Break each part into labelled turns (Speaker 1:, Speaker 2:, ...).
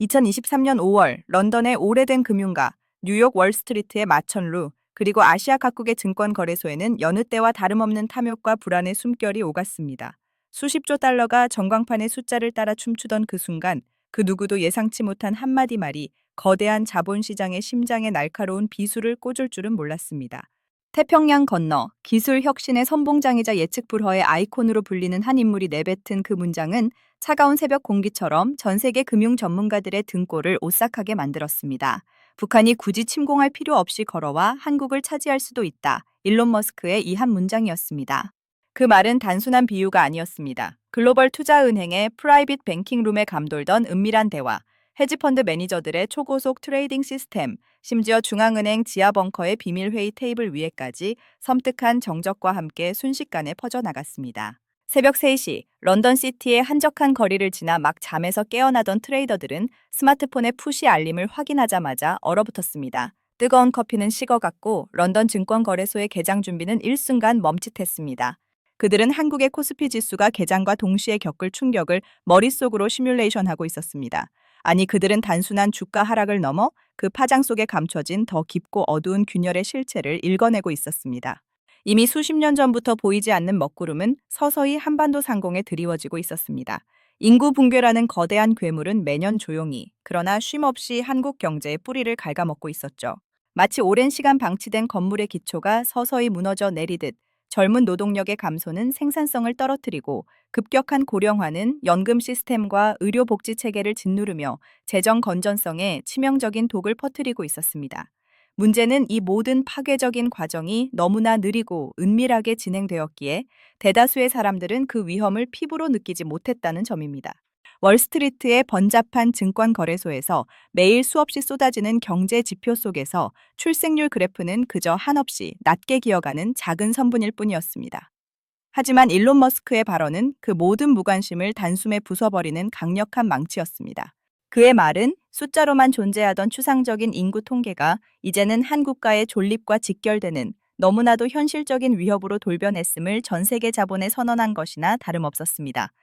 Speaker 1: 2023년 5월 런던의 오래된 금융가, 뉴욕 월스트리트의 마천루, 그리고 아시아 각국의 증권거래소에는 여느 때와 다름없는 탐욕과 불안의 숨결이 오갔습니다. 수십조 달러가 전광판의 숫자를 따라 춤추던 그 순간 그 누구도 예상치 못한 한마디 말이 거대한 자본시장의 심장에 날카로운 비수를 꽂을 줄은 몰랐습니다. 태평양 건너 기술 혁신의 선봉장이자 예측 불허의 아이콘으로 불리는 한 인물이 내뱉은 그 문장은 차가운 새벽 공기처럼 전 세계 금융 전문가들의 등골을 오싹하게 만들었습니다. 북한이 굳이 침공할 필요 없이 걸어와 한국을 차지할 수도 있다. 일론 머스크의 이 한 문장이었습니다. 그 말은 단순한 비유가 아니었습니다. 글로벌 투자은행의 프라이빗 뱅킹룸에 감돌던 은밀한 대화, 헤지펀드 매니저들의 초고속 트레이딩 시스템, 심지어 중앙은행 지하 벙커의 비밀회의 테이블 위에까지 섬뜩한 정적과 함께 순식간에 퍼져나갔습니다. 새벽 3시, 런던 시티의 한적한 거리를 지나 막 잠에서 깨어나던 트레이더들은 스마트폰의 푸시 알림을 확인하자마자 얼어붙었습니다. 뜨거운 커피는 식어갔고 런던 증권거래소의 개장 준비는 일순간 멈칫했습니다. 그들은 한국의 코스피 지수가 개장과 동시에 겪을 충격을 머릿속으로 시뮬레이션하고 있었습니다. 아니, 그들은 단순한 주가 하락을 넘어 그 파장 속에 감춰진 더 깊고 어두운 균열의 실체를 읽어내고 있었습니다. 이미 수십 년 전부터 보이지 않는 먹구름은 서서히 한반도 상공에 드리워지고 있었습니다. 인구 붕괴라는 거대한 괴물은 매년 조용히, 그러나 쉼없이 한국 경제의 뿌리를 갉아먹고 있었죠. 마치 오랜 시간 방치된 건물의 기초가 서서히 무너져 내리듯 젊은 노동력의 감소는 생산성을 떨어뜨리고 급격한 고령화는 연금 시스템과 의료복지 체계를 짓누르며 재정 건전성에 치명적인 독을 퍼뜨리고 있었습니다. 문제는 이 모든 파괴적인 과정이 너무나 느리고 은밀하게 진행되었기에 대다수의 사람들은 그 위험을 피부로 느끼지 못했다는 점입니다. 월스트리트의 번잡한 증권거래소에서 매일 수없이 쏟아지는 경제 지표 속에서 출생률 그래프는 그저 한없이 낮게 기어가는 작은 선분일 뿐이었습니다. 하지만 일론 머스크의 발언은 그 모든 무관심을 단숨에 부숴버리는 강력한 망치였습니다. 그의 말은 숫자로만 존재하던 추상적인 인구 통계가 이제는 한 국가의 존립과 직결되는 너무나도 현실적인 위협으로 돌변했음을 전 세계 자본에 선언한 것이나 다름없었습니다.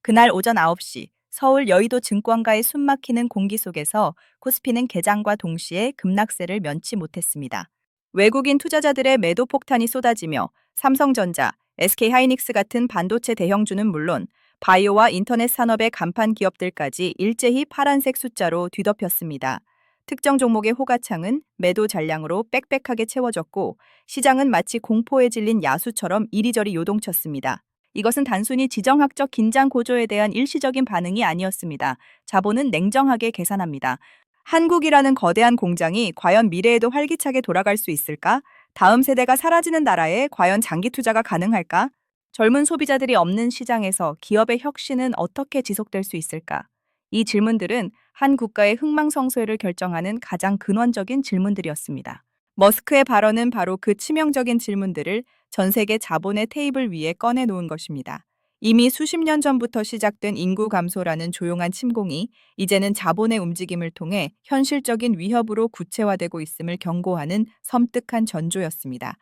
Speaker 1: 그날 오전 9시 서울 여의도 증권가의 숨막히는 공기 속에서 코스피는 개장과 동시에 급락세를 면치 못했습니다. 외국인 투자자들의 매도 폭탄이 쏟아지며 삼성전자, SK하이닉스 같은 반도체 대형주는 물론 바이오와 인터넷 산업의 간판 기업들까지 일제히 파란색 숫자로 뒤덮였습니다. 특정 종목의 호가창은 매도 잔량으로 빽빽하게 채워졌고 시장은 마치 공포에 질린 야수처럼 이리저리 요동쳤습니다. 이것은 단순히 지정학적 긴장 고조에 대한 일시적인 반응이 아니었습니다. 자본은 냉정하게 계산합니다. 한국이라는 거대한 공장이 과연 미래에도 활기차게 돌아갈 수 있을까? 다음 세대가 사라지는 나라에 과연 장기 투자가 가능할까? 젊은 소비자들이 없는 시장에서 기업의 혁신은 어떻게 지속될 수 있을까? 이 질문들은 한 국가의 흥망성쇠를 결정하는 가장 근원적인 질문들이었습니다. 머스크의 발언은 바로 그 치명적인 질문들을 전 세계 자본의 테이블 위에 꺼내놓은 것입니다. 이미 수십 년 전부터 시작된 인구 감소라는 조용한 침공이 이제는 자본의 움직임을 통해 현실적인 위협으로 구체화되고 있음을 경고하는 섬뜩한 전조였습니다.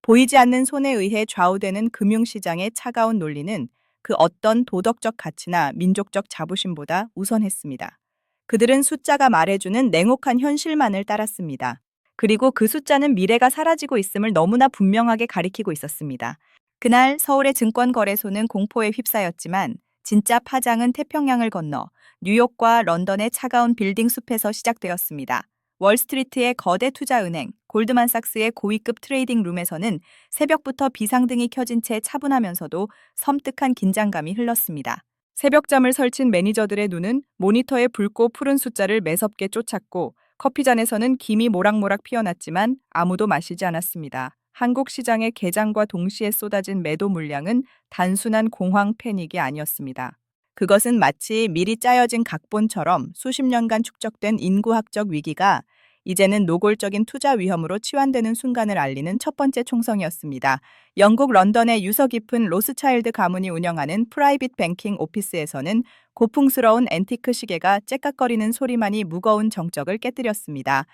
Speaker 1: 보이지 않는 손에 의해 좌우되는 금융시장의 차가운 논리는 그 어떤 도덕적 가치나 민족적 자부심보다 우선했습니다. 그들은 숫자가 말해주는 냉혹한 현실만을 따랐습니다. 그리고 그 숫자는 미래가 사라지고 있음을 너무나 분명하게 가리키고 있었습니다. 그날 서울의 증권거래소는 공포에 휩싸였지만 진짜 파장은 태평양을 건너 뉴욕과 런던의 차가운 빌딩 숲에서 시작되었습니다. 월스트리트의 거대 투자은행, 골드만삭스의 고위급 트레이딩 룸에서는 새벽부터 비상등이 켜진 채 차분하면서도 섬뜩한 긴장감이 흘렀습니다. 새벽잠을 설친 매니저들의 눈은 모니터의 붉고 푸른 숫자를 매섭게 쫓았고 커피잔에서는 김이 모락모락 피어났지만 아무도 마시지 않았습니다. 한국 시장의 개장과 동시에 쏟아진 매도 물량은 단순한 공황 패닉이 아니었습니다. 그것은 마치 미리 짜여진 각본처럼 수십 년간 축적된 인구학적 위기가 이제는 노골적인 투자 위험으로 치환되는 순간을 알리는 첫 번째 총성이었습니다. 영국 런던의 유서 깊은 로스차일드 가문이 운영하는 프라이빗 뱅킹 오피스에서는 고풍스러운 앤티크 시계가 째깍거리는 소리만이 무거운 정적을 깨뜨렸습니다.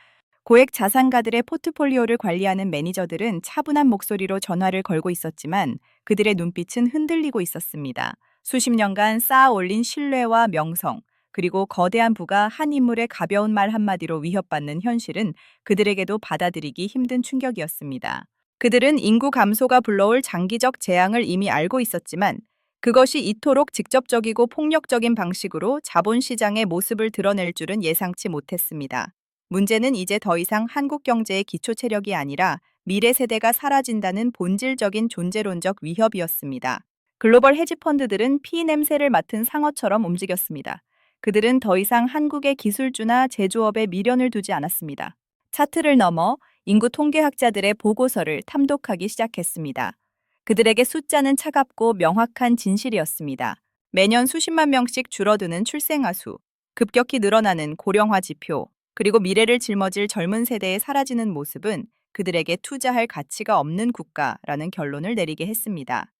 Speaker 1: 고액 자산가들의 포트폴리오를 관리하는 매니저들은 차분한 목소리로 전화를 걸고 있었지만 그들의 눈빛은 흔들리고 있었습니다. 수십 년간 쌓아 올린 신뢰와 명성, 그리고 거대한 부가 한 인물의 가벼운 말 한마디로 위협받는 현실은 그들에게도 받아들이기 힘든 충격이었습니다. 그들은 인구 감소가 불러올 장기적 재앙을 이미 알고 있었지만 그것이 이토록 직접적이고 폭력적인 방식으로 자본시장의 모습을 드러낼 줄은 예상치 못했습니다. 문제는 이제 더 이상 한국 경제의 기초 체력이 아니라 미래 세대가 사라진다는 본질적인 존재론적 위협이었습니다. 글로벌 헤지펀드들은 피 냄새를 맡은 상어처럼 움직였습니다. 그들은 더 이상 한국의 기술주나 제조업에 미련을 두지 않았습니다. 차트를 넘어 인구 통계학자들의 보고서를 탐독하기 시작했습니다. 그들에게 숫자는 차갑고 명확한 진실이었습니다. 매년 수십만 명씩 줄어드는 출생아 수, 급격히 늘어나는 고령화 지표, 그리고 미래를 짊어질 젊은 세대의 사라지는 모습은 그들에게 투자할 가치가 없는 국가라는 결론을 내리게 했습니다.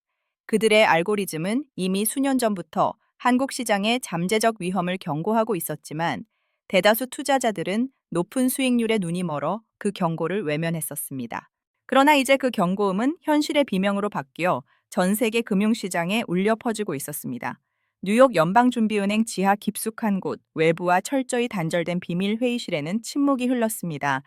Speaker 1: 그들의 알고리즘은 이미 수년 전부터 한국 시장의 잠재적 위험을 경고하고 있었지만 대다수 투자자들은 높은 수익률에 눈이 멀어 그 경고를 외면했었습니다. 그러나 이제 그 경고음은 현실의 비명으로 바뀌어 전 세계 금융시장에 울려 퍼지고 있었습니다. 뉴욕 연방준비은행 지하 깊숙한 곳, 외부와 철저히 단절된 비밀 회의실에는 침묵이 흘렀습니다.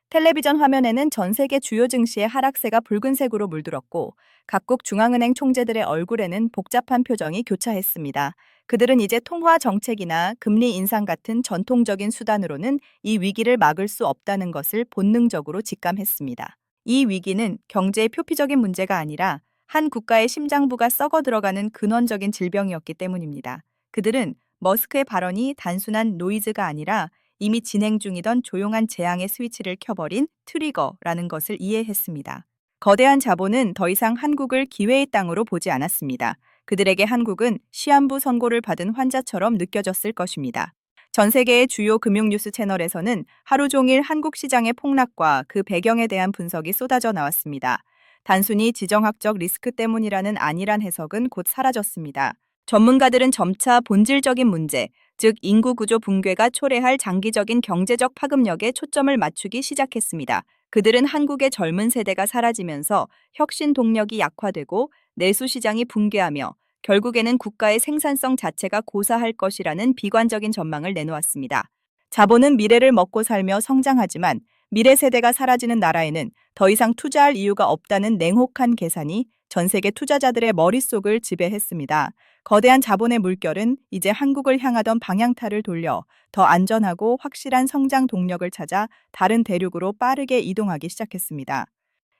Speaker 1: 텔레비전 화면에는 전 세계 주요 증시의 하락세가 붉은색으로 물들었고 각국 중앙은행 총재들의 얼굴에는 복잡한 표정이 교차했습니다. 그들은 이제 통화 정책이나 금리 인상 같은 전통적인 수단으로는 이 위기를 막을 수 없다는 것을 본능적으로 직감했습니다. 이 위기는 경제의 표피적인 문제가 아니라 한 국가의 심장부가 썩어 들어가는 근원적인 질병이었기 때문입니다. 그들은 머스크의 발언이 단순한 노이즈가 아니라 이미 진행 중이던 조용한 재앙의 스위치를 켜버린 트리거라는 것을 이해했습니다. 거대한 자본은 더 이상 한국을 기회의 땅으로 보지 않았습니다. 그들에게 한국은 시한부 선고를 받은 환자처럼 느껴졌을 것입니다. 전 세계의 주요 금융 뉴스 채널에서는 하루 종일 한국 시장의 폭락과 그 배경에 대한 분석이 쏟아져 나왔습니다. 단순히 지정학적 리스크 때문이라는 안일한 해석은 곧 사라졌습니다. 전문가들은 점차 본질적인 문제, 즉 인구 구조 붕괴가 초래할 장기적인 경제적 파급력에 초점을 맞추기 시작했습니다. 그들은 한국의 젊은 세대가 사라지면서 혁신 동력이 약화되고 내수 시장이 붕괴하며 결국에는 국가의 생산성 자체가 고사할 것이라는 비관적인 전망을 내놓았습니다. 자본은 미래를 먹고 살며 성장하지만 미래 세대가 사라지는 나라에는 더 이상 투자할 이유가 없다는 냉혹한 계산이 전 세계 투자자들의 머릿속을 지배했습니다. 거대한 자본의 물결은 이제 한국을 향하던 방향타를 돌려 더 안전하고 확실한 성장 동력을 찾아 다른 대륙으로 빠르게 이동하기 시작했습니다.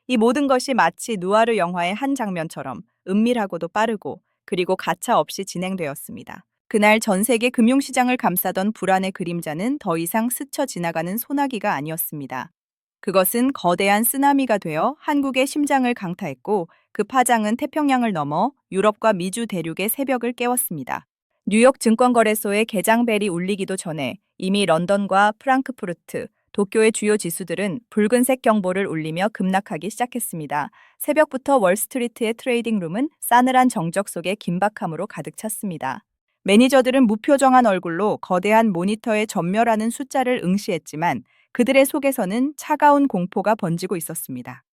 Speaker 1: 이 모든 것이 마치 누아르 영화의 한 장면처럼 은밀하고도 빠르고 그리고 가차 없이 진행되었습니다. 그날 전 세계 금융시장을 감싸던 불안의 그림자는 더 이상 스쳐 지나가는 소나기가 아니었습니다. 그것은 거대한 쓰나미가 되어 한국의 심장을 강타했고 그 파장은 태평양을 넘어 유럽과 미주 대륙의 새벽을 깨웠습니다. 뉴욕 증권거래소의 개장벨이 울리기도 전에 이미 런던과 프랑크푸르트, 도쿄의 주요 지수들은 붉은색 경보를 울리며 급락하기 시작했습니다. 새벽부터 월스트리트의 트레이딩룸은 싸늘한 정적 속의 긴박함으로 가득 찼습니다. 매니저들은 무표정한 얼굴로 거대한 모니터에 전멸하는 숫자를 응시했지만 그들의 속에서는 차가운 공포가 번지고 있었습니다.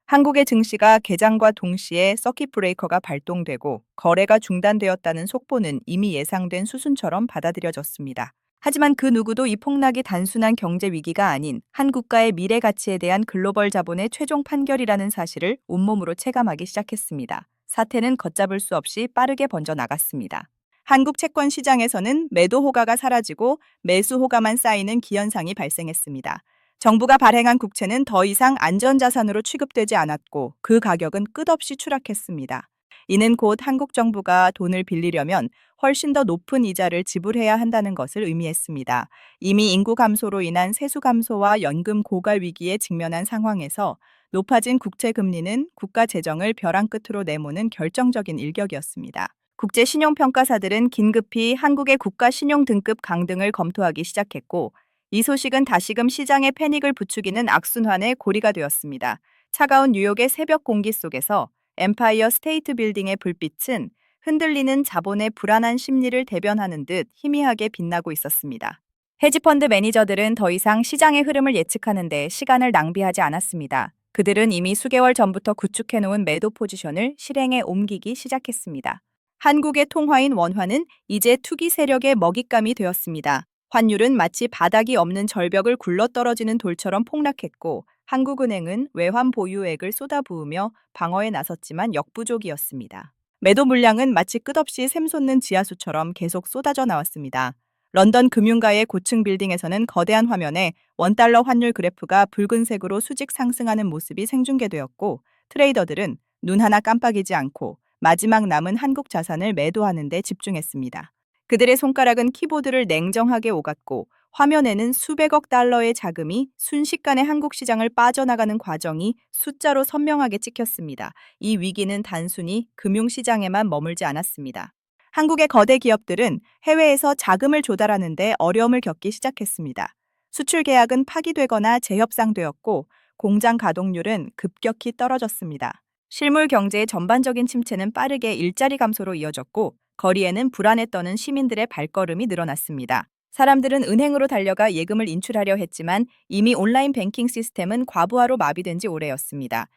Speaker 1: 한국의 증시가 개장과 동시에 서킷 브레이커가 발동되고 거래가 중단되었다는 속보는 이미 예상된 수순처럼 받아들여졌습니다. 하지만 그 누구도 이 폭락이 단순한 경제 위기가 아닌 한 국가의 미래 가치에 대한 글로벌 자본의 최종 판결이라는 사실을 온몸으로 체감하기 시작했습니다. 사태는 걷잡을 수 없이 빠르게 번져나갔습니다. 한국 채권 시장에서는 매도 호가가 사라지고 매수 호가만 쌓이는 기현상이 발생했습니다. 정부가 발행한 국채는 더 이상 안전자산으로 취급되지 않았고 그 가격은 끝없이 추락했습니다. 이는 곧 한국 정부가 돈을 빌리려면 훨씬 더 높은 이자를 지불해야 한다는 것을 의미했습니다. 이미 인구 감소로 인한 세수 감소와 연금 고갈 위기에 직면한 상황에서 높아진 국채 금리는 국가 재정을 벼랑 끝으로 내모는 결정적인 일격이었습니다. 국제 신용평가사들은 긴급히 한국의 국가 신용 등급 강등을 검토하기 시작했고 이 소식은 다시금 시장의 패닉을 부추기는 악순환의 고리가 되었습니다. 차가운 뉴욕의 새벽 공기 속에서 엠파이어 스테이트 빌딩의 불빛은 흔들리는 자본의 불안한 심리를 대변하는 듯 희미하게 빛나고 있었습니다. 헤지펀드 매니저들은 더 이상 시장의 흐름을 예측하는 데 시간을 낭비하지 않았습니다. 그들은 이미 수개월 전부터 구축해놓은 매도 포지션을 실행에 옮기기 시작했습니다. 한국의 통화인 원화는 이제 투기 세력의 먹잇감이 되었습니다. 환율은 마치 바닥이 없는 절벽을 굴러떨어지는 돌처럼 폭락했고 한국은행은 외환 보유액을 쏟아부으며 방어에 나섰지만 역부족이었습니다. 매도 물량은 마치 끝없이 샘솟는 지하수처럼 계속 쏟아져 나왔습니다. 런던 금융가의 고층 빌딩에서는 거대한 화면에 원달러 환율 그래프가 붉은색으로 수직 상승하는 모습이 생중계되었고 트레이더들은 눈 하나 깜빡이지 않고 마지막 남은 한국 자산을 매도하는 데 집중했습니다. 그들의 손가락은 키보드를 냉정하게 오갔고 화면에는 수백억 달러의 자금이 순식간에 한국 시장을 빠져나가는 과정이 숫자로 선명하게 찍혔습니다. 이 위기는 단순히 금융시장에만 머물지 않았습니다. 한국의 거대 기업들은 해외에서 자금을 조달하는 데 어려움을 겪기 시작했습니다. 수출 계약은 파기되거나 재협상되었고 공장 가동률은 급격히 떨어졌습니다. 실물 경제의 전반적인 침체는 빠르게 일자리 감소로 이어졌고 거리에는 불안에 떠는 시민들의 발걸음이 늘어났습니다. 사람들은 은행으로 달려가 예금을 인출하려 했지만 이미 온라인 뱅킹 시스템은 과부하로 마비된 지 오래였습니다.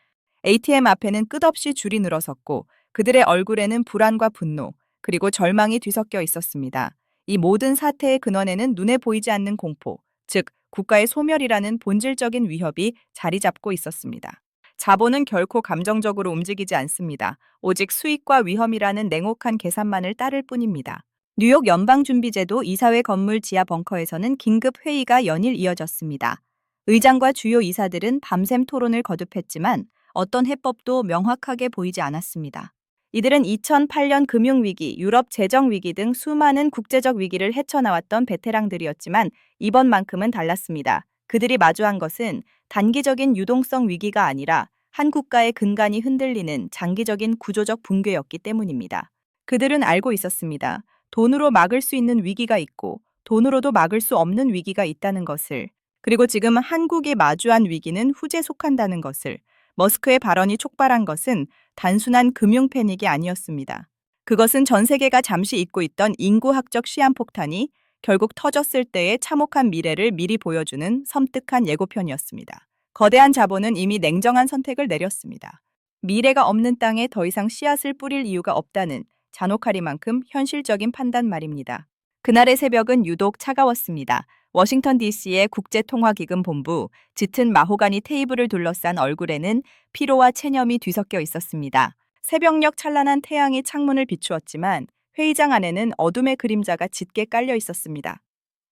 Speaker 1: ATM 앞에는 끝없이 줄이 늘어섰고 그들의 얼굴에는 불안과 분노, 그리고 절망이 뒤섞여 있었습니다. 이 모든 사태의 근원에는 눈에 보이지 않는 공포, 즉 국가의 소멸이라는 본질적인 위협이 자리 잡고 있었습니다. 자본은 결코 감정적으로 움직이지 않습니다. 오직 수익과 위험이라는 냉혹한 계산만을 따를 뿐입니다. 뉴욕 연방준비제도 이사회 건물 지하 벙커에서는 긴급 회의가 연일 이어졌습니다. 의장과 주요 이사들은 밤샘 토론을 거듭했지만 어떤 해법도 명확하게 보이지 않았습니다. 이들은 2008년 금융위기, 유럽 재정위기 등 수많은 국제적 위기를 헤쳐나왔던 베테랑들이었지만 이번만큼은 달랐습니다. 그들이 마주한 것은 단기적인 유동성 위기가 아니라 한 국가의 근간이 흔들리는 장기적인 구조적 붕괴였기 때문입니다. 그들은 알고 있었습니다. 돈으로 막을 수 있는 위기가 있고 돈으로도 막을 수 없는 위기가 있다는 것을, 그리고 지금 한국이 마주한 위기는 후제에 속한다는 것을. 머스크의 발언이 촉발한 것은 단순한 금융 패닉이 아니었습니다. 그것은 전 세계가 잠시 잊고 있던 인구학적 시한폭탄이 결국 터졌을 때의 참혹한 미래를 미리 보여주는 섬뜩한 예고편이었습니다. 거대한 자본은 이미 냉정한 선택을 내렸습니다. 미래가 없는 땅에 더 이상 씨앗을 뿌릴 이유가 없다는 잔혹하리만큼 현실적인 판단 말입니다. 그날의 새벽은 유독 차가웠습니다. 워싱턴 DC의 국제통화기금 본부, 짙은 마호가니 테이블을 둘러싼 얼굴에는 피로와 체념이 뒤섞여 있었습니다. 새벽녘 찬란한 태양이 창문을 비추었지만 회의장 안에는 어둠의 그림자가 짙게 깔려 있었습니다.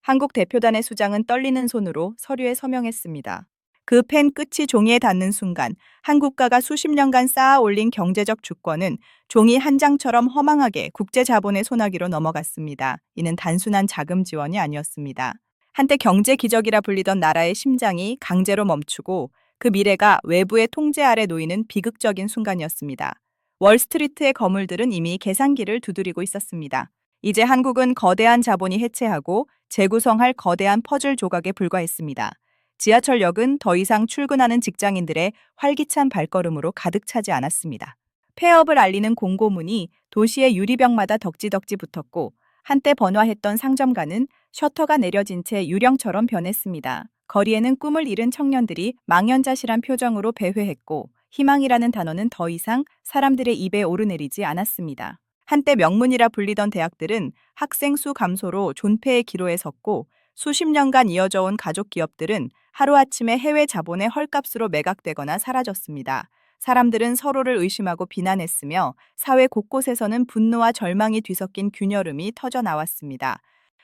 Speaker 1: 한국 대표단의 수장은 떨리는 손으로 서류에 서명했습니다. 그 펜 끝이 종이에 닿는 순간 한 국가가 수십 년간 쌓아 올린 경제적 주권은 종이 한 장처럼 허망하게 국제 자본의 소나기로 넘어갔습니다. 이는 단순한 자금 지원이 아니었습니다. 한때 경제 기적이라 불리던 나라의 심장이 강제로 멈추고 그 미래가 외부의 통제 아래 놓이는 비극적인 순간이었습니다. 월스트리트의 거물들은 이미 계산기를 두드리고 있었습니다. 이제 한국은 거대한 자본이 해체하고 재구성할 거대한 퍼즐 조각에 불과했습니다. 지하철역은 더 이상 출근하는 직장인들의 활기찬 발걸음으로 가득 차지 않았습니다. 폐업을 알리는 공고문이 도시의 유리벽마다 덕지덕지 붙었고 한때 번화했던 상점가는 셔터가 내려진 채 유령처럼 변했습니다. 거리에는 꿈을 잃은 청년들이 망연자실한 표정으로 배회했고 희망이라는 단어는 더 이상 사람들의 입에 오르내리지 않았습니다. 한때 명문이라 불리던 대학들은 학생 수 감소로 존폐의 기로에 섰고 수십 년간 이어져 온 가족 기업들은 하루아침에 해외 자본의 헐값으로 매각되거나 사라졌습니다. 사람들은 서로를 의심하고 비난했으며 사회 곳곳에서는 분노와 절망이 뒤섞인 균열음이 터져 나왔습니다.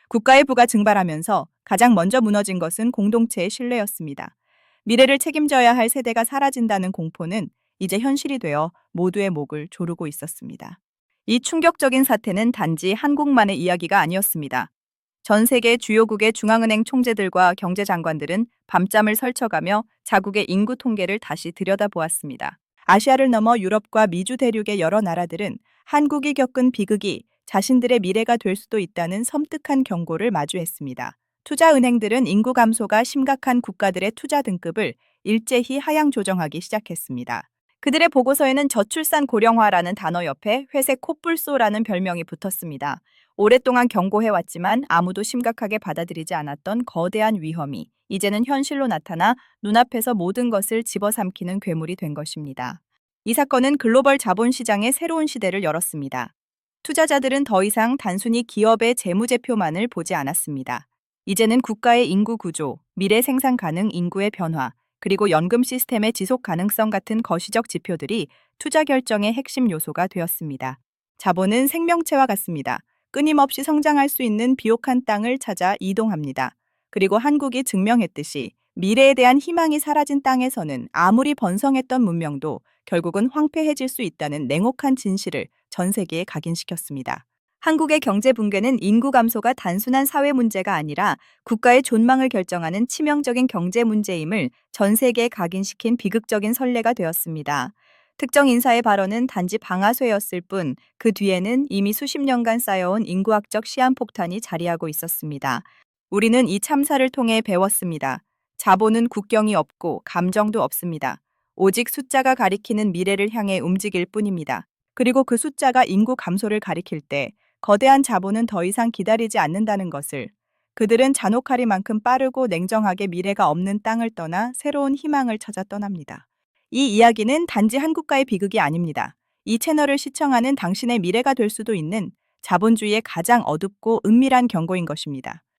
Speaker 1: 국가의 부가 증발하면서 가장 먼저 무너진 것은 공동체의 신뢰였습니다. 미래를 책임져야 할 세대가 사라진다는 공포는 이제 현실이 되어 모두의 목을 조르고 있었습니다. 이 충격적인 사태는 단지 한국만의 이야기가 아니었습니다. 전 세계 주요국의 중앙은행 총재들과 경제장관들은 밤잠을 설쳐가며 자국의 인구 통계를 다시 들여다보았습니다. 아시아를 넘어 유럽과 미주 대륙의 여러 나라들은 한국이 겪은 비극이 자신들의 미래가 될 수도 있다는 섬뜩한 경고를 마주했습니다. 투자은행들은 인구 감소가 심각한 국가들의 투자 등급을 일제히 하향 조정하기 시작했습니다. 그들의 보고서에는 저출산 고령화라는 단어 옆에 회색 콧불소라는 별명이 붙었습니다. 오랫동안 경고해왔지만 아무도 심각하게 받아들이지 않았던 거대한 위험이 이제는 현실로 나타나 눈앞에서 모든 것을 집어삼키는 괴물이 된 것입니다. 이 사건은 글로벌 자본시장의 새로운 시대를 열었습니다. 투자자들은 더 이상 단순히 기업의 재무제표만을 보지 않았습니다. 이제는 국가의 인구 구조, 미래 생산 가능 인구의 변화, 그리고 연금 시스템의 지속 가능성 같은 거시적 지표들이 투자 결정의 핵심 요소가 되었습니다. 자본은 생명체와 같습니다. 끊임없이 성장할 수 있는 비옥한 땅을 찾아 이동합니다. 그리고 한국이 증명했듯이 미래에 대한 희망이 사라진 땅에서는 아무리 번성했던 문명도 결국은 황폐해질 수 있다는 냉혹한 진실을 전 세계에 각인시켰습니다. 한국의 경제 붕괴는 인구 감소가 단순한 사회 문제가 아니라 국가의 존망을 결정하는 치명적인 경제 문제임을 전 세계에 각인시킨 비극적인 선례가 되었습니다. 특정 인사의 발언은 단지 방아쇠였을 뿐 그 뒤에는 이미 수십 년간 쌓여온 인구학적 시한폭탄이 자리하고 있었습니다. 우리는 이 참사를 통해 배웠습니다. 자본은 국경이 없고 감정도 없습니다. 오직 숫자가 가리키는 미래를 향해 움직일 뿐입니다. 그리고 그 숫자가 인구 감소를 가리킬 때 거대한 자본은 더 이상 기다리지 않는다는 것을, 그들은 잔혹하리만큼 빠르고 냉정하게 미래가 없는 땅을 떠나 새로운 희망을 찾아 떠납니다. 이 이야기는 단지 한국과의 비극이 아닙니다. 이 채널을 시청하는 당신의 미래가 될 수도 있는 자본주의의 가장 어둡고 은밀한 경고인 것입니다.